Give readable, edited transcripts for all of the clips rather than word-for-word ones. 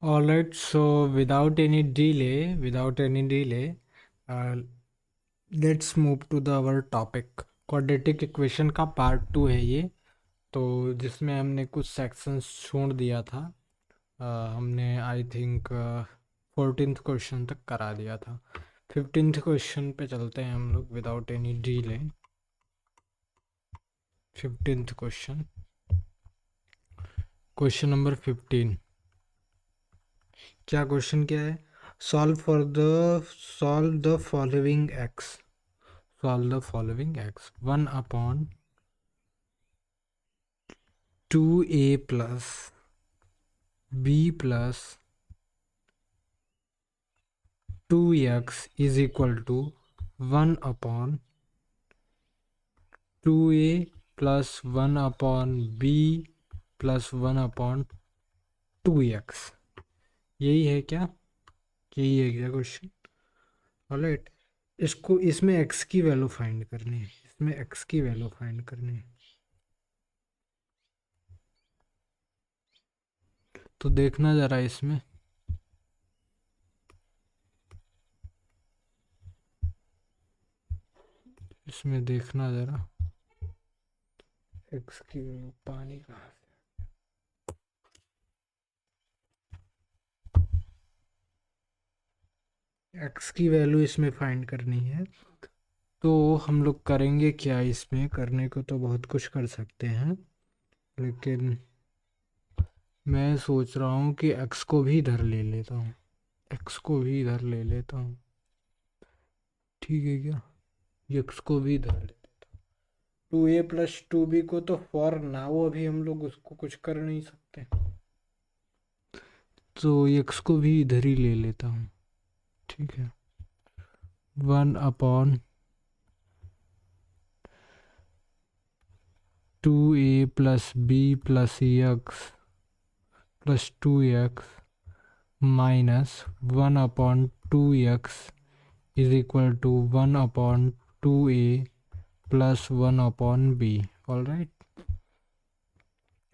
All right, so without any delay, uh, let's move to the our topic. Quadratic equation का part 2 है ये। तो जिसमें हमने कुछ सेक्शंस छोड़ दिया था। हमने आई थिंक 14th क्वेश्चन तक करा दिया था। 15th क्वेश्चन पे चलते हैं हम लोग without any delay. 15th question, question number 15। क्या है? Solve the following x. Solve the following x. 1 upon 2a plus b plus 2x is equal to 1 upon 2a plus 1 upon b plus 1 upon 2x। यही है क्या? यही है क्या question? Alright, इसको इसमें x की वैल्यू फाइंड करनी है। इसमें x की वैल्यू फाइंड करनी है। तो देखना जरा इसमें देखना जरा x की वैल्यू पानी कहाँ से? x की वैल्यू इसमें फाइंड करनी है। तो हम लोग करेंगे क्या? इसमें करने को तो बहुत कुछ कर सकते हैं, लेकिन मैं सोच रहा हूँ कि x को भी इधर ले लेता हूँ। x को भी इधर ले लेता हूँ। ठीक है क्या? x को भी इधर ले लेता हूँ। 2a प्लस 2b को तो फॉर नाउ अभी हम लोग उसको कुछ कर नहीं सकते, तो x को भी इधर ही ले लेता हूँ। ठीक है, 1 upon 2a plus b plus x plus 2x minus 1 upon 2x is equal to 1 upon 2a plus 1 upon b। All right,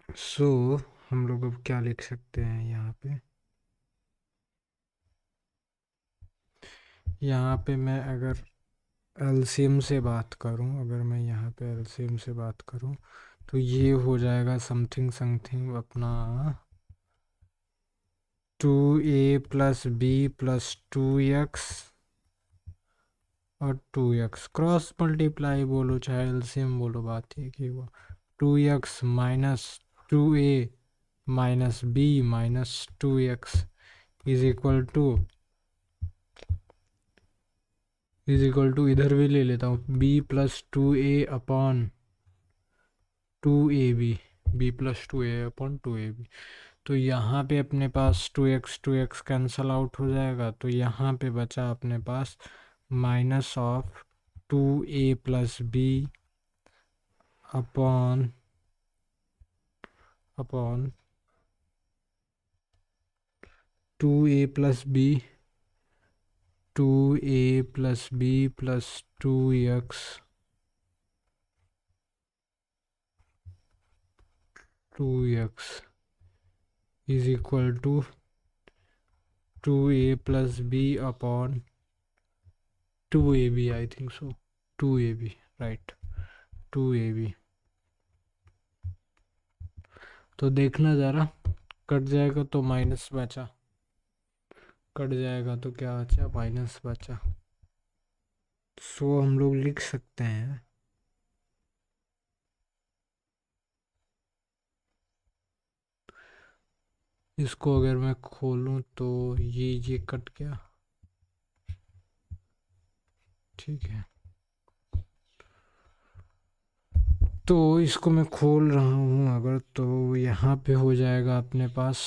so हम लोग अब क्या लिख सकते हैं यहाँ पे मैं अगर एलसीएम से बात करूँ, अगर मैं यहाँ पे एलसीएम से बात करूँ तो ये हो जाएगा समथिंग समथिंग अपना 2a plus B plus 2x और 2x क्रॉस मल्टीप्लाई बोलो चाहे एलसीएम बोलो, बात ये कि वो 2x minus 2a minus b minus 2x is equal to इधर भी ले लेता हूँ b plus 2a upon 2ab, b plus 2a upon 2ab। तो यहाँ पे अपने पास 2x कैंसल आउट हो जाएगा, तो यहाँ पे बचा अपने पास minus of 2a plus B upon 2a plus B 2a plus B plus 2x is equal to 2a plus B upon 2ab, I think so 2ab, right 2ab। तो देखना ज़रा, कट जाएगा तो माइनस बचा, कट जाएगा तो क्या बचा? माइनस बचा। सो हम लोग लिख सकते हैं इसको, अगर मैं खोलूं तो ये कट गया। ठीक है, तो इसको मैं खोल रहा हूँ अगर, तो यहाँ पे हो जाएगा अपने पास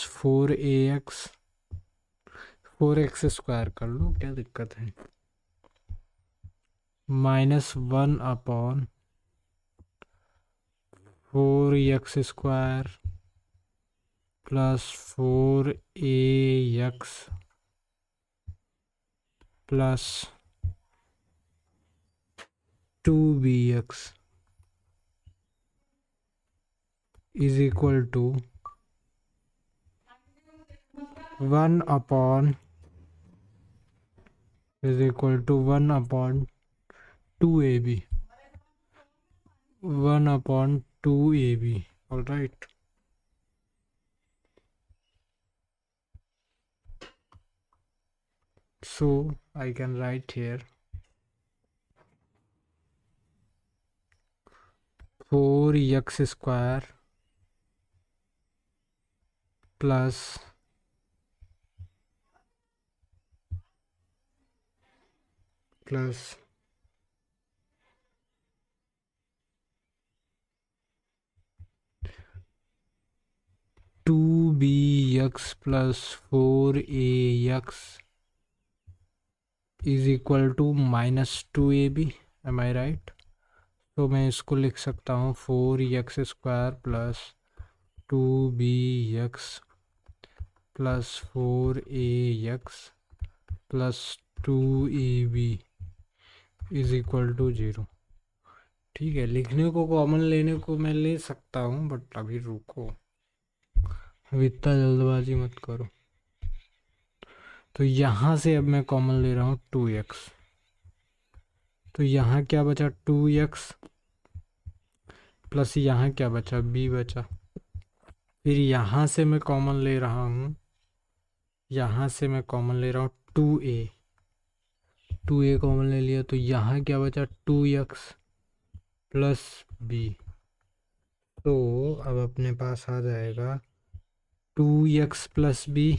4x स्क्वायर कर लो, क्या दिक्कत है, minus 1 upon 4x square plus 4ax plus 2bx is equal to 1 upon is equal to 1 upon 2ab, 1 upon 2ab. All right. So I can write here 4x square plus 2bx plus 4ax is equal to minus 2ab. Am I right? तो मैं इसको लिख सकता हूँ 4x square plus 2bx plus 4ax plus 2ab is equal to 0। ठीक है, लिखने को कॉमन लेने को मैं ले सकता हूँ, बट अभी रुको, अभी इतना जल्दबाजी मत करो। तो यहाँ से अब मैं कॉमन ले रहा हूँ 2x, तो यहाँ क्या बचा 2x प्लस यहाँ क्या बचा b बचा। फिर यहाँ से मैं कॉमन ले रहा हूँ, यहाँ से मैं कॉमन ले रहा हूँ 2a कॉमन ले लिया, तो यहाँ क्या बचा 2x प्लस b। तो अब अपने पास आ जाएगा 2x प्लस बी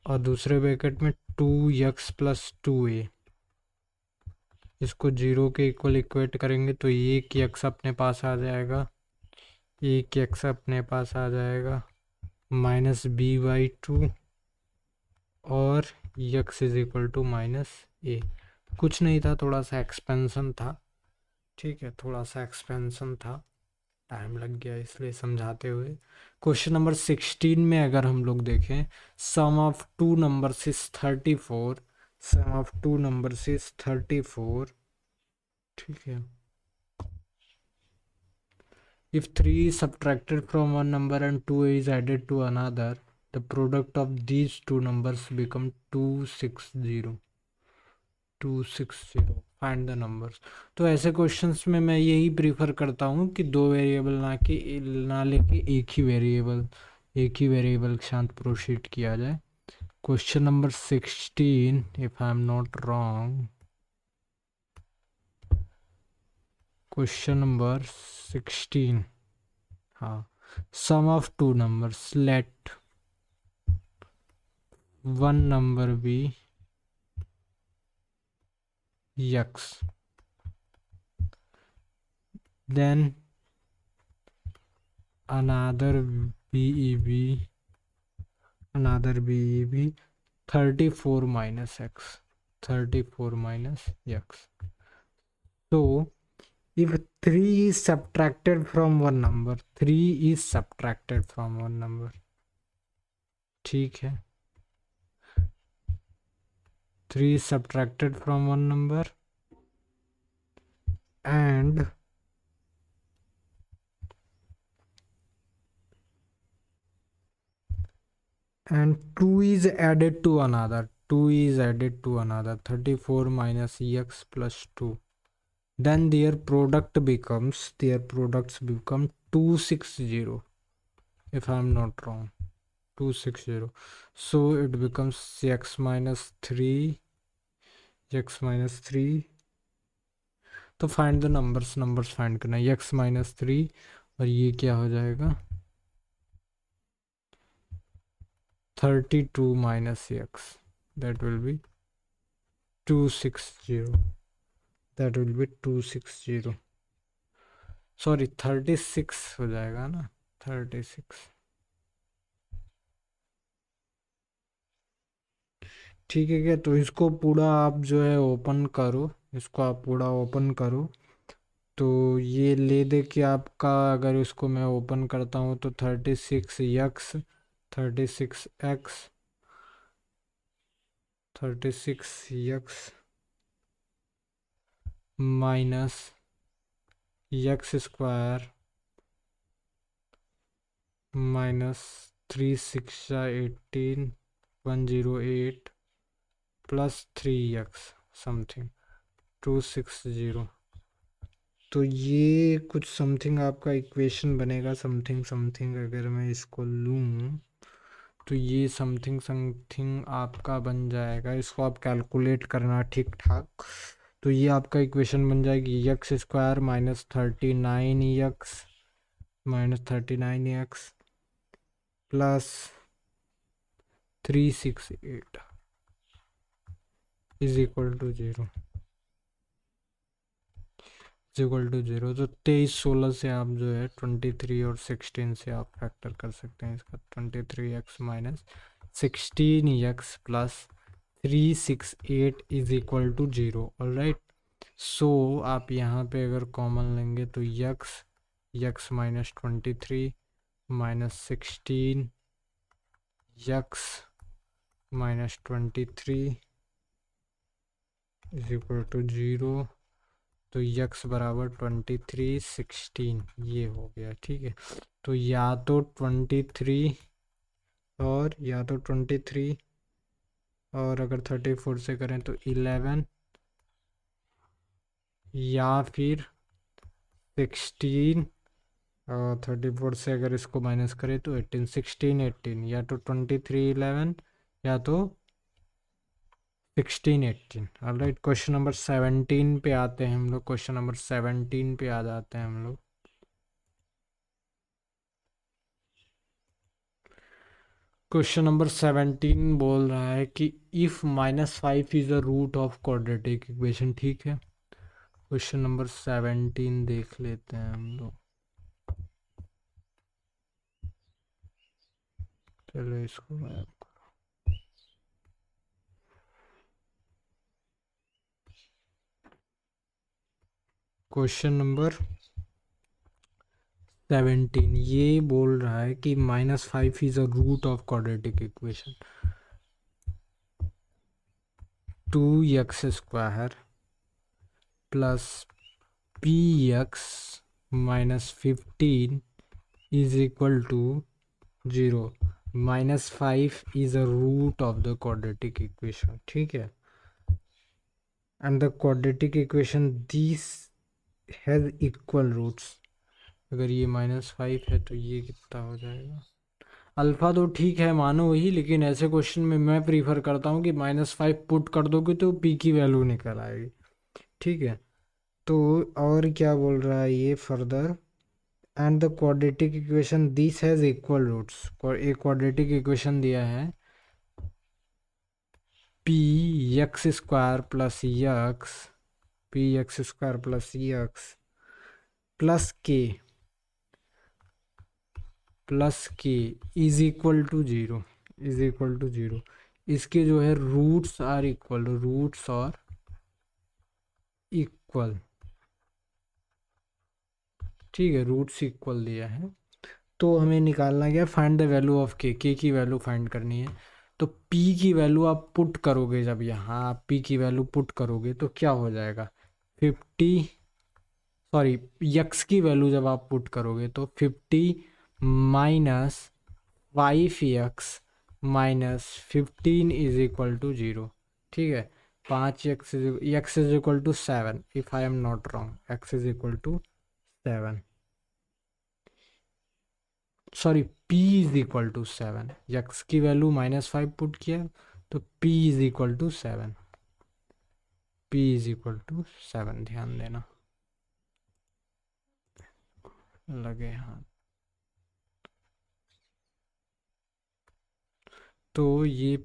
और दूसरे ब्रैकेट में 2x प्लस 2a। इसको 0 के इक्वल इक्वेट करेंगे तो एक x अपने पास आ जाएगा, एक x अपने पास आ जाएगा माइनस बी बाई 2 और x is equal to minus A. कुछ नहीं था, थोड़ा सा एक्सपेंशन था। ठीक है, थोड़ा सा एक्सपेंशन था, टाइम लग गया इसलिए समझाते हुए। क्वेश्चन नंबर 16 में अगर हम लोग देखें, sum of two numbers is 34, sum of two numbers is 34। ठीक है, if 3 is subtracted from one number and 2 is added to another, the product of these two numbers become 260, 260। Find the numbers. तो ऐसे questions में मैं यही prefer करता हूँ कि दो वेरिएबल ना लेके एक ही वेरिएबल के साथ प्रोसीड किया जाए। Question number 16, if I am not wrong, question number 16, हाँ, sum of two numbers, let one number be x, then another BEB, another BEB 34 minus x, 34 minus x. So if 3 is subtracted from one number, 3 is subtracted from one number, ठीक है, 3 is subtracted from one number and 2 is added to another, 2 is added to another, 34 minus x plus 2, then their products become 260, if I am not wrong, 260. So it becomes x minus 3, x minus 3। तो find the numbers find करना है, x minus 3 और ये क्या हो जाएगा 32 minus x, that will be 260, that will be 260, sorry 36 हो जाएगा ना, 36। ठीक है क्या, तो इसको पूरा आप जो है ओपन करो, इसको आप पूरा ओपन करो। तो ये ले दे के आपका, अगर इसको मैं ओपन करता हूँ तो 36x, 36x, 36x minus x square minus 3 6 18 108 plus 3x something 260। तो ये कुछ समथिंग आपका इक्वेशन बनेगा, समथिंग समथिंग अगर मैं इसको लूँ तो ये समथिंग समथिंग आपका बन जाएगा। इसको आप कैलकुलेट करना ठीक ठाक। तो ये आपका इक्वेशन बन जाएगी x square minus 39x plus 368 is equal to 0 तो 23 16 से आप जो है 23 और 16 से आप फैक्टर कर सकते हैं इसका। 23x minus 16x plus 368 is equal to 0। All right, so आप यहाँ पे अगर कॉमन लेंगे तो x minus 23 minus 16 x minus 23 is equal to 0। तो x बराबर 23 16 ये हो गया। ठीक है, तो या तो 23 और अगर 34 से करें तो 11 या फिर 16 और 34 से अगर इसको माइनस करें तो 18 16 18 या तो 23 11 या तो 16 18। ऑलराइट, क्वेश्चन नंबर 17 पे आते हैं हम लोग। क्वेश्चन नंबर 17 पे आ जाते हैं हम लोग। क्वेश्चन नंबर 17 बोल रहा है कि if -5 is a root of quadratic equation. ठीक है, क्वेश्चन नंबर 17 देख लेते हैं हम लोग। चलो इसको मैं क्वेश्चन नंबर 17 ये बोल रहा है कि -5 is a root of quadratic equation. 2x square plus px minus 15 is equal to 0। -5 is a root of the quadratic equation. ठीक है, and the quadratic equation this has equal roots. अगर ये -5 है तो ये कितना हो जाएगा? अल्फ़ा तो ठीक है मानो वही, लेकिन ऐसे क्वेश्चन में मैं प्रीफर करता हूँ कि -5 पुट कर दोगे तो पी की वैल्यू निकल आएगी। ठीक है, तो और क्या बोल रहा है ये further, and the quadratic equation this has equal roots. एक क्वाड्रेटिक इक्वेशन दिया है p x square plus x plus k is equal to 0। इसके जो है रूट्स और इक्वल। ठीक है, रूट्स इक्वल दिया है तो हमें निकालना क्या, फाइंड द वैल्यू ऑफ के की वैल्यू फाइंड करनी है। तो p की वैल्यू आप पुट करोगे, जब यहाँ आप p की वैल्यू पुट करोगे तो क्या हो जाएगा 50, सॉरी x की वैल्यू जब आप पुट करोगे तो 50 minus 5x minus 15 is equal to 0। ठीक है, 5x x is equal to 7 if I am not wrong, x is equal to 7, sorry p is equal to 7। x की वैल्यू -5 पुट किया तो p इज इक्वल टू 7, ध्यान देना लगे हाँ। तो ये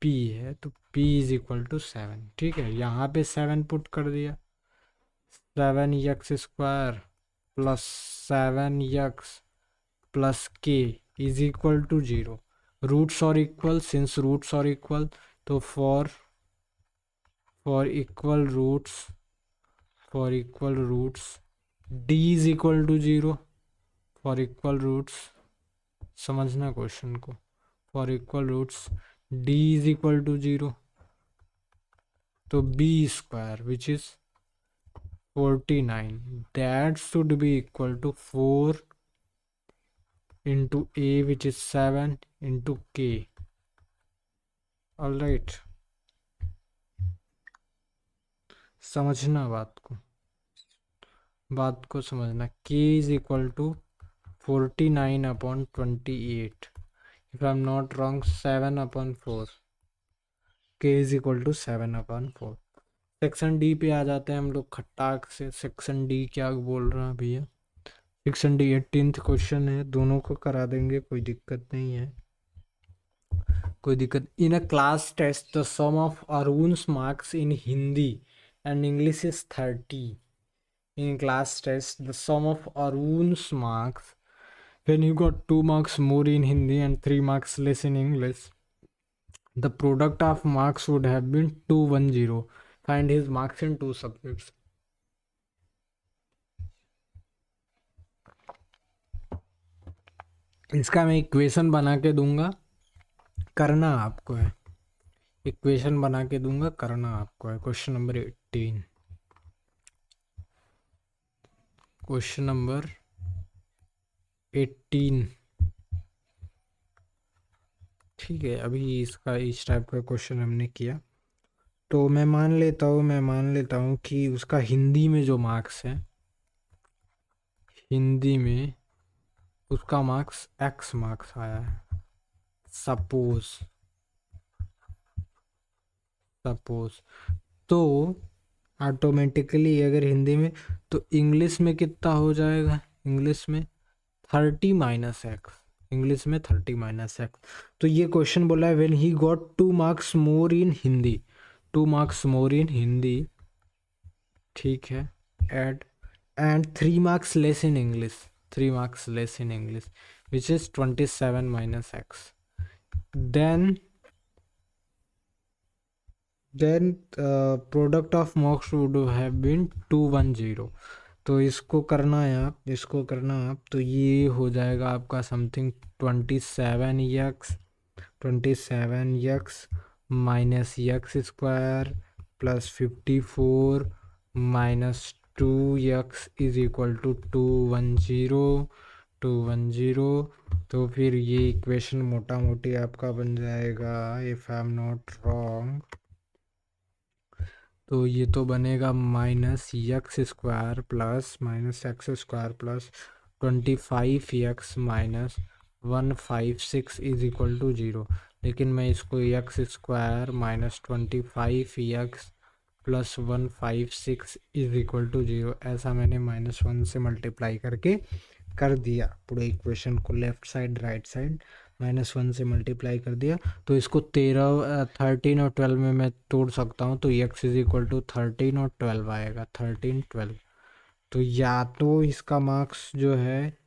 p है तो p इज इक्वल टू 7। ठीक है, यहाँ पे 7 पुट कर दिया, 7x square plus 7x plus k is equal to 0। Roots are equal, since roots are equal तो for equal roots d is equal to 0। For equal roots, समझना question को, for equal roots d is equal to 0 तो b square which is 49 that should be equal to 4 into A which is 7 into K. All right, समझना बात को समझना. K is equal to 49 upon 28. If I'm not wrong, 7 upon 4. K is equal to 7 upon 4. Section D पे आ जाते हैं हम लोग खट्टाक से. सेक्शन डी क्या बोल रहा है भैया? सेक्शन डी 18th क्वेश्चन है, दोनों को करा देंगे, कोई दिक्कत नहीं है, कोई दिक्कत. In a class test the sum of Arun's marks in Hindi and English is 30. In class test, the sum of Arun's marks when he got 2 marks more in Hindi and 3 marks less in English, the product of marks would have been 210. Find his marks in 2 subjects. इसका मैं equation बना के दूंगा, करना आपको है. Equation बना के दूंगा, करना आपको है. Question number 18. Question number 18. ठीक है, अभी इसका इस टाइप का क्वेश्चन हमने किया. तो मैं मान लेता हूँ कि उसका हिंदी में जो मार्क्स है, हिंदी में उसका मार्क्स x मार्क्स आया है. सपोज तो ऑटोमेटिकली अगर हिंदी में, तो इंग्लिश में कितना हो जाएगा? इंग्लिश में 30 माइनस एक्स. इंग्लिश में 30 माइनस एक्स. तो ये क्वेश्चन बोला है when he got 2 marks more in Hindi. 2 marks more in Hindi, ठीक है, and 3 marks less in English. 3 marks less in English which is 27 minus X. then product of marks would have been 210. तो इसको करना है आप, तो ये हो जाएगा आपका something 27x minus x square plus 54 minus 2x is equal to 210. तो फिर ये इक्वेशन मोटा मोटी आपका बन जाएगा, if I am not wrong, तो ये तो बनेगा minus x square plus 25x minus 156 is equal to 0. लेकिन मैं इसको x square minus 25x plus 156 is equal to 0 ऐसा मैंने -1 से मल्टीप्लाई करके कर दिया. पूरे इक्वेशन को लेफ्ट साइड राइट साइड -1 से मल्टीप्लाई कर दिया. तो इसको 13 और 12 में मैं तोड़ सकता हूँ. तो x इज इक्वल टू 13 और 12 आएगा. 13 12. तो या तो इसका मार्क्स जो है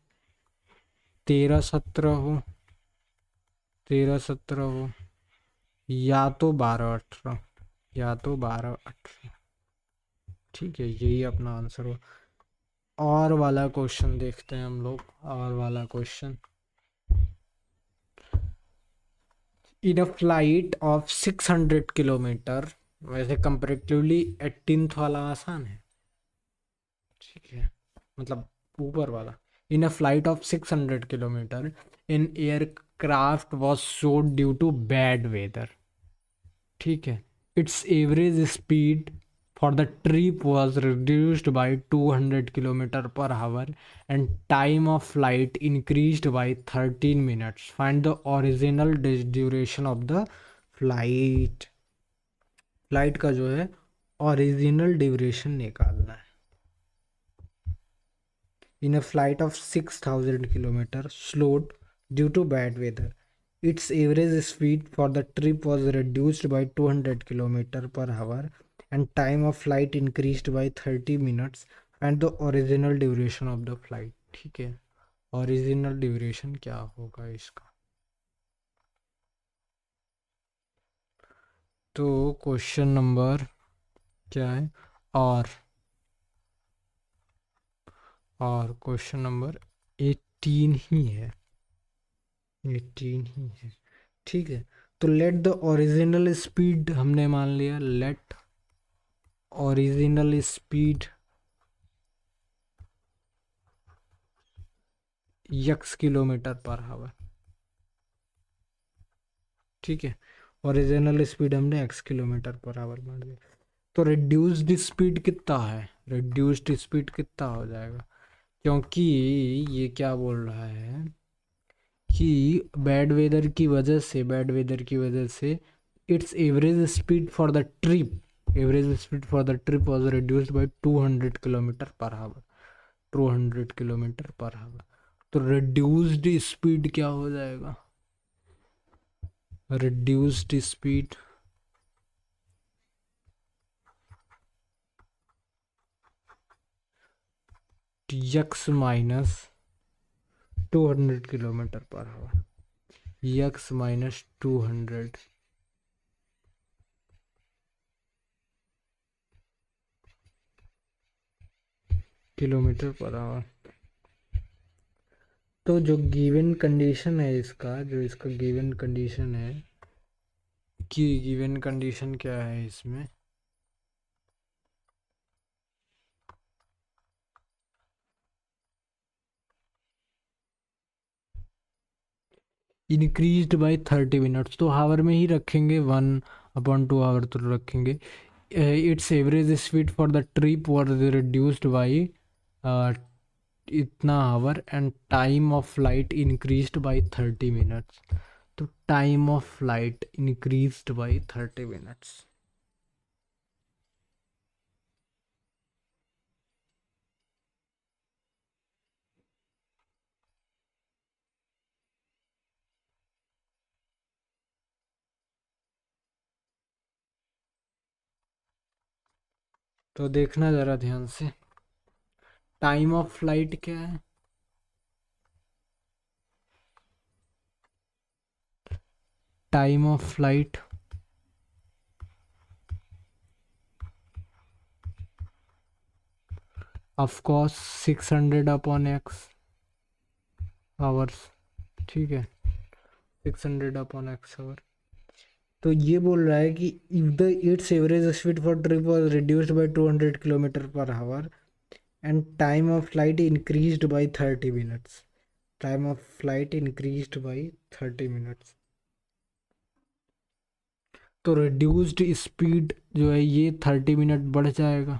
13 17 हो, या तो 12 18. ठीक है, यही अपना आंसर हो. और वाला क्वेश्चन देखते हैं हम लोग. और वाला question, in a flight of 600 kilometre, वैसे कंपेरेटिवली 18th वाला आसान है, ठीक है, मतलब ऊपर वाला. In a flight of 600 kilometre in aircraft was slowed due to bad weather. ठीक है, it's average speed for the trip was reduced by 200 km per hour and time of flight increased by 13 minutes. Find the original duration of the flight. Flight का जो है original duration निकालना है. In a flight of 6000 kilometre slowed due to bad weather, its average speed for the trip was reduced by 200 km per hour and time of flight increased by 30 minutes and the original duration of the flight. ठीक है, original duration क्या होगा इसका? तो question number क्या है? और question number 18 ही है. ठीक है. तो लेट द ओरिजिनल स्पीड हमने मान लिया. Let original speed x kilometre per hour, ठीक है। ओरिजिनल स्पीड हमने एक्स किलोमीटर पर आवर मान दिया। तो रिड्यूस्ड स्पीड कितना है, रिड्यूस्ड स्पीड कितना हो जाएगा, क्योंकि ये क्या बोल रहा है कि बैड वेदर की वजह से, बैड वेदर की वजह से it's average speed for the trip, average speed for the trip was reduced bye 200 kilometre per our, 200 kilometre per our. तो रिड्यूस्ड स्पीड क्या हो जाएगा, reduced speed x minus 200 kilometre per our, x minus 200 kilometre per our. तो जो given condition है इसका, जो इसका गिवन कंडीशन है, कि गिवन कंडीशन क्या है इसमें, इंक्रीज्ड बाय 30 मिनट्स, तो हावर में ही रखेंगे, 1/2 आवर तो रखेंगे। It's average speed for the trip was reduced by इतना hour and time of flight increased by 30 minutes. तो time of flight increased by 30 minutes. तो देखना ज़रा ध्यान से, टाइम ऑफ फ्लाइट क्या है, time of flight of course 600 upon x hours, ठीक है, 600 अपॉन एक्स आवर। तो ये बोल रहा है कि if the it's average speed for trip was reduced bye 200 kilometre per our and time of flight increased by 30 minutes, time of flight increased by 30 minutes. तो reduced speed जो है ये 30 मिनट बढ़ जाएगा,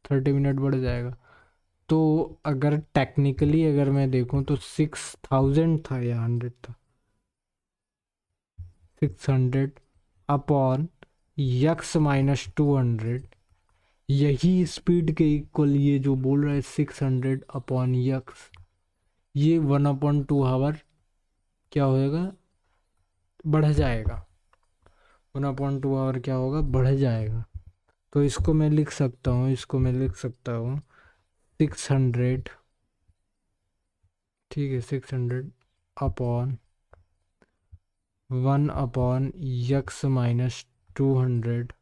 30 मिनट बढ़ जाएगा। तो अगर टेक्निकली अगर मैं देखूं तो 6000 था या 100 था, 600 अपॉन यक्स माइनस 200, यही स्पीड के इक्वल ये जो बोल रहा है 600 अपॉन यक्स, ये 1/2 आवर क्या होएगा, बढ़ जाएगा, 1/2 आवर क्या होगा, बढ़ जाएगा। तो इसको मैं लिख सकता हूँ, इसको मैं लिख सकता हूँ 600, ठीक है, 600 upon 1/यक्स minus 200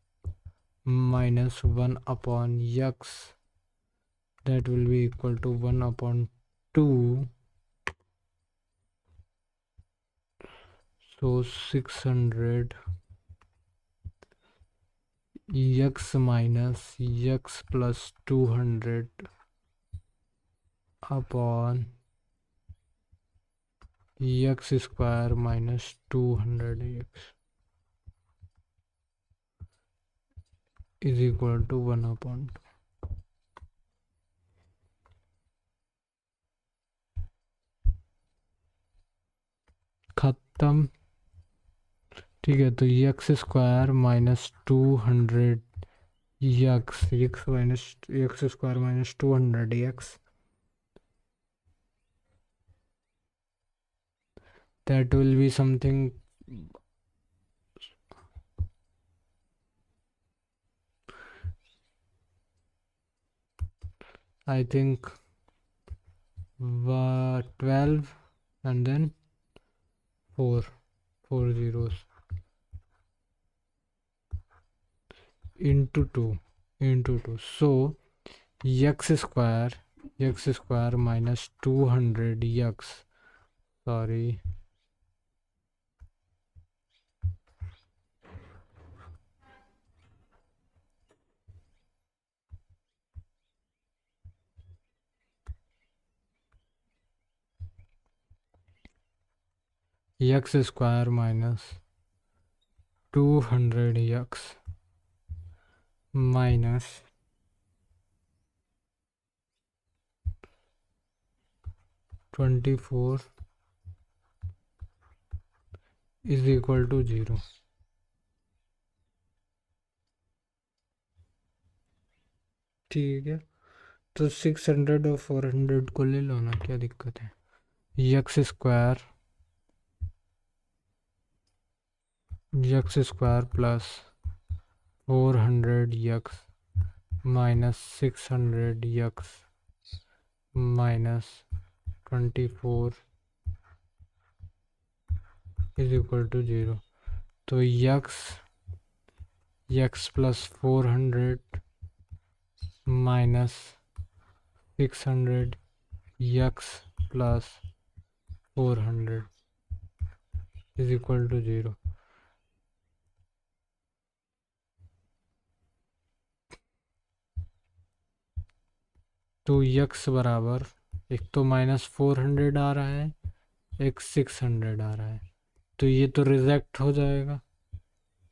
minus 1/x, that will be equal to 1/2, so 600 x minus x plus 200 upon x square minus 200x is equal to 1/2। खत्म, ठीक है। तो x square minus 200 x, x minus x square minus 200 x, that will be something, I think 12 and then 4 zeros into 2 so x square minus 200 x, sorry, x square minus 200 x minus 24 is equal to 0। ठीक है, तो 600 और 400 को ले लो ना, क्या दिक्कत है। X square plus 400 x minus 600 x minus 24 is equal to 0। तो x plus 400 minus 600 x plus 400 is equal to 0। तो एक्स बराबर, एक तो -400 आ रहा है, एक 600 आ रहा है, तो ये तो रिजेक्ट हो जाएगा।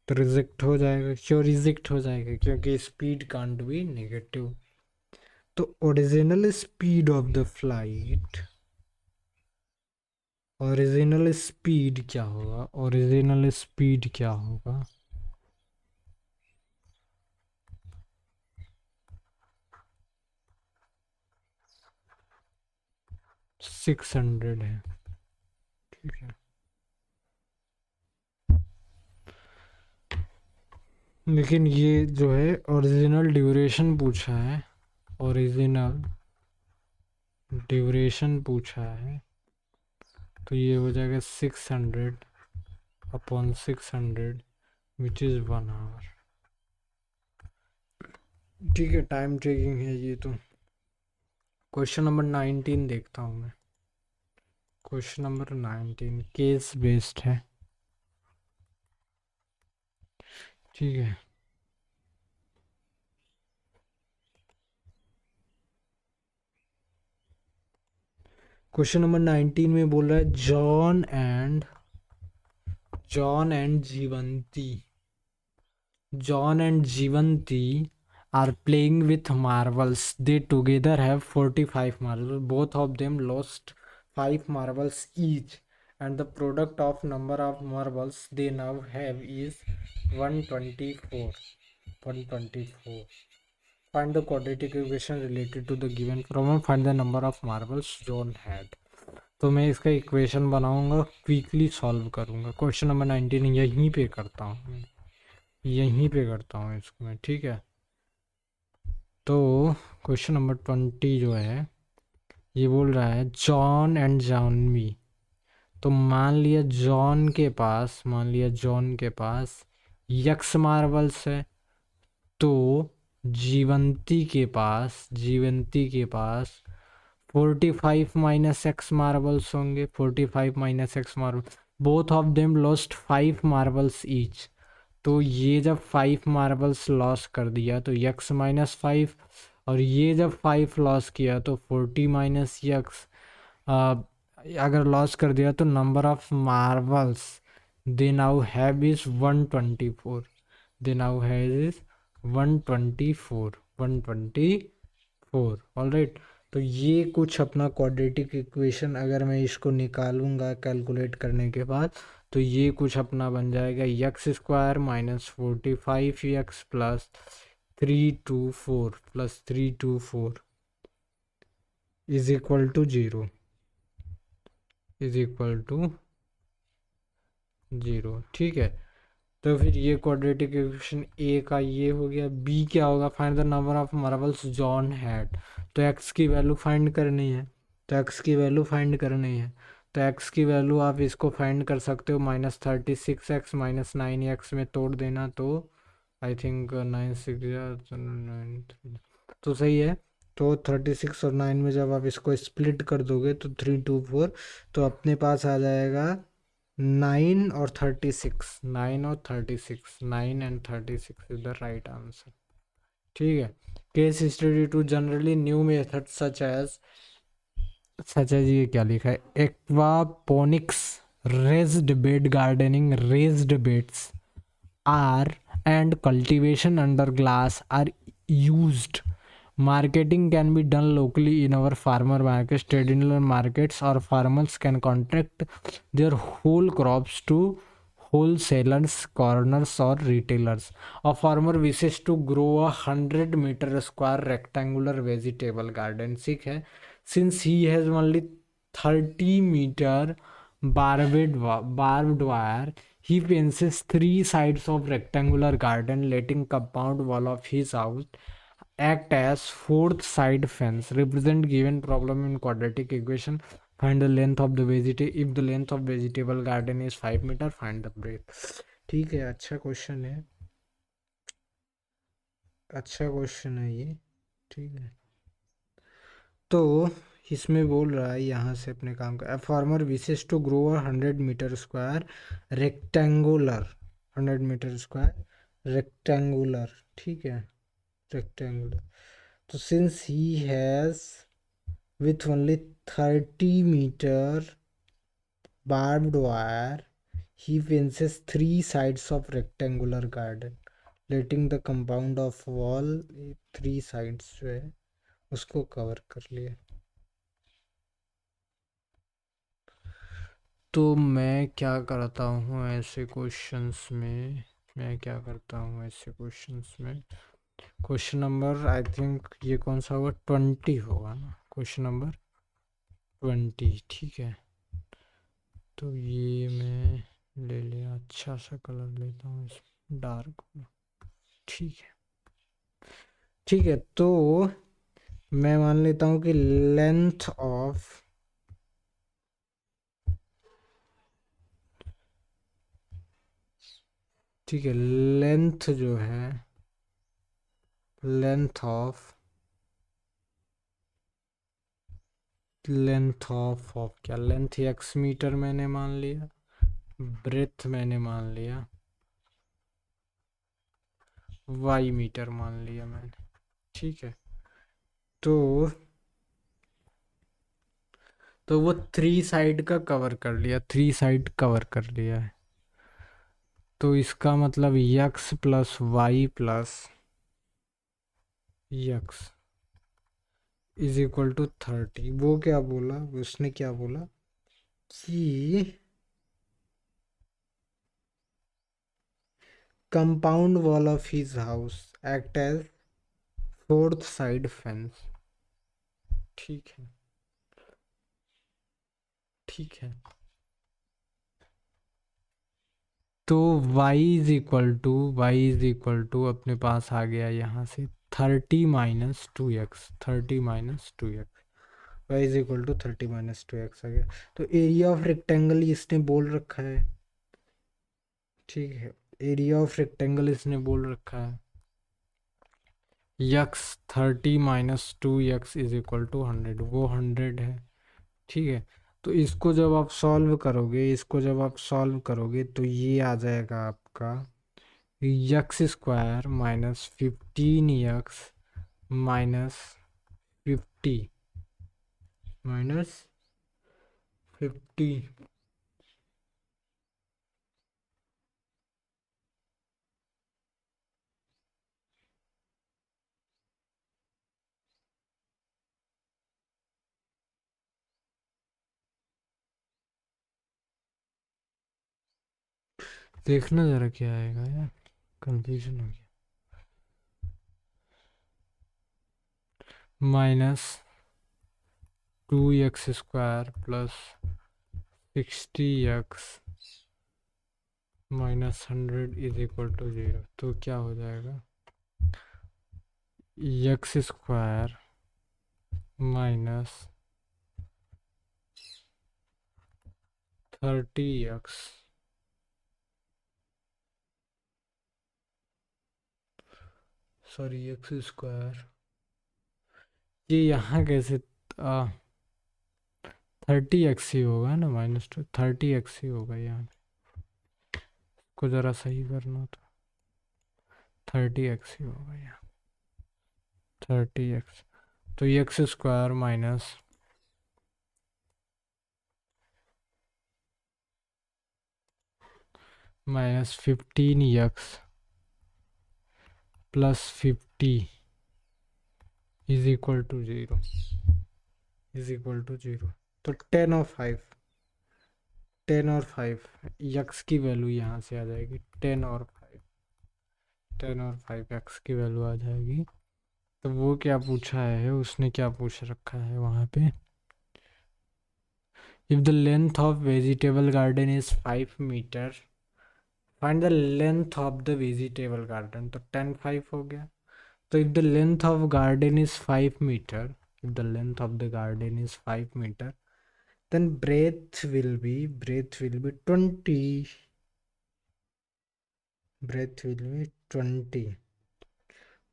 तो रिजेक्ट हो जाएगा, क्यों रिजेक्ट हो जाएगा? क्योंकि स्पीड कांट बी नेगेटिव। तो original speed of the flight, original speed क्या होगा? ओरिजिनल स्पीड क्या होगा? 600 है। ठीक है, लेकिन ये जो है ओरिजिनल ड्यूरेशन पूछा है, ओरिजिनल ड्यूरेशन पूछा है, तो ये हो जाएगा 600 अपॉन 600 विच इज़ 1 आवर। ठीक है, टाइम टेकिंग है ये तो। क्वेश्चन नंबर 19 देखता हूँ मैं। क्वेश्चन नंबर 19 केस बेस्ड है। ठीक है, क्वेश्चन नंबर 19 में बोल रहा है John and Jivanti are playing with marbles. They together have 45 marbles. Both of them lost 5 marbles each, and the product of number of marbles they now have is 124. 124. Find the quadratic equation related to the given problem. Find the number of marbles John had. तो मैं इसका equation बनाऊंगा, quickly solve करूंगा। Question number 19 यहीं पे करता हूँ, इसको मैं। ठीक है, तो क्वेश्चन नंबर 20 जो है ये बोल रहा है जॉन एंड जानवी। तो मान लिया जॉन के पास यक्स मार्बल्स है, तो जीवंती के पास 45 माइनस एक्स मार्बल्स होंगे। 45 minus x marble, both of them lost 5 marbles each. तो ये जब 5 मार्बल्स लॉस कर दिया तो यक्स -5, और ये जब 5 लॉस किया तो 40 माइनस यक्स। अगर लॉस कर दिया तो number of marbles they now have is 124। They now have is 124 alright. तो ये कुछ अपना क्वाड्रेटिक इक्वेशन, अगर मैं इसको निकालूंगा कैलकुलेट करने के बाद, तो ये कुछ अपना बन जाएगा x square minus 45 x plus 324 is equal to 0, ठीक है। तो फिर ये क्वाड्रेटिक इक्वेशन ए का ये हो गया। बी क्या होगा? Find the number of marbles John had. तो एक्स की वैल्यू फाइंड करनी है, तो एक्स की वैल्यू आप इसको फाइंड कर सकते हो, -36x -9x में तोड़ देना, तो आई थिंक 9 6 तो सही है। तो 36 और 9 में जब आप इसको स्प्लिट कर दोगे तो 324, तो अपने पास आ जाएगा 9 और 36, 9 and 36 is the right answer. ठीक है, case study two generally new method such as ये क्या लिखा है, aquaponics raised bed gardening, raised beds are and cultivation under glass are used. Marketing can be done locally in our farmer markets, traditional markets, or farmers can contract their whole crops to wholesalers, corners, or retailers. A farmer wishes to grow 100-meter square rectangular vegetable garden. ठीक है, since he has only 30-meter barbed wire, he fences three sides of rectangular garden, letting compound wall of his house act as fourth side fence. Represent given problem in quadratic equation. Find the length of the vegetable. If the length of vegetable garden is 5 meter, find the breadth. ठीक है, अच्छा question है, अच्छा question है ये। ठीक है, तो इसमें बोल रहा है यहाँ से अपने काम का, फार्मर विशेष टू ग्रो 100-मीटर स्क्वायर रेक्टेंगुलर, 100-मीटर स्क्वायर रेक्टेंगुलर, ठीक है, रेक्टेंगुलर। तो since he has with only 30-meter barbed wire, he fences three sides of rectangular garden, letting the compound of wall three sides जो है उसको cover कर लिया। तो मैं क्या करता हूँ ऐसे क्वेश्चंस में, मैं क्या करता हूँ ऐसे क्वेश्चंस में, क्वेश्चन नंबर आई थिंक ये कौन सा होगा, 20 होगा ना, क्वेश्चन नंबर 20, ठीक है। तो ये मैं ले लिया, अच्छा सा कलर लेता हूँ, डार्क, ठीक है, ठीक है। तो मैं मान लेता हूँ कि लेंथ ऑफ, ठीक है, लेंथ जो है, लेंथ ऑफ, ऑफ क्या, लेंथ एक्स मीटर मैंने मान लिया, ब्रेथ मैंने मान लिया, वाई मीटर मान लिया मैंने, ठीक है। तो वो थ्री साइड का कवर कर लिया, थ्री साइड कवर कर लिया है। तो इसका मतलब x plus y plus x is equal to 30। वो क्या बोला, उसने क्या बोला कि compound wall of his house act as fourth side fence, ठीक है, ठीक है। तो y इज इक्वल टू, अपने पास आ गया यहाँ से 30 - 2x, 30 - 2x, y is equal to 30 - 2x आ गया। तो एरिया ऑफ रेक्टेंगल इसने बोल रखा है, ठीक है, एरिया ऑफ रेक्टेंगल इसने बोल रखा है x 30 - 2x is equal to 100, वो 100 है, ठीक है। तो इसको जब आप सॉल्व करोगे, इसको जब आप सॉल्व करोगे तो ये आ जाएगा आपका x square minus 15x minus 50 minus 50। देखना जरा क्या आएगा यार, कंफ्यूजन हो गया। Minus 2x square plus 60x minus 100 is equal to 0। तो क्या हो जाएगा, x square minus 30x, sorry x square, ये यहाँ कैसे 30x ही होगा ना, -2 30x ही होगा यहाँ, को ज़रा सही करना तो 30x ही होगा यहाँ, 30x। तो x square minus minus 15x plus 50 is equal to 0 is equal to 0। तो 10 और 5 यक्स की वैल्यू यहाँ से आ जाएगी। 10 और 5 एक्स की वैल्यू आ जाएगी। तो वो क्या पूछा है, उसने क्या पूछ रखा है वहाँ पे, if the length of vegetable garden is 5 metre find the length of the vegetable garden. तो 10 5 हो गया। तो if the length of garden is 5 metre, if the length of the garden is 5 metre, then breadth will be 20, breadth will be 20।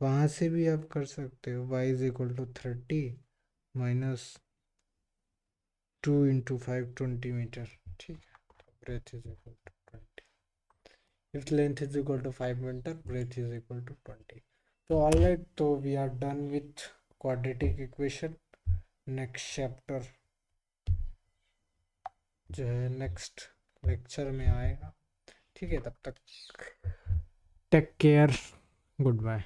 वहाँ से भी आप कर सकते हो y is equal to 30 minus 2 into 5 20 metre. ठीक है, तो breadth is equal to 20। If length is equal to 5 metre, breadth is equal to 20। तो ऑलराइट, तो we are done with quadratic equation. Next chapter जो है नेक्स्ट लेक्चर में आएगा। ठीक है, तब तक टेक केयर, गुड बाय।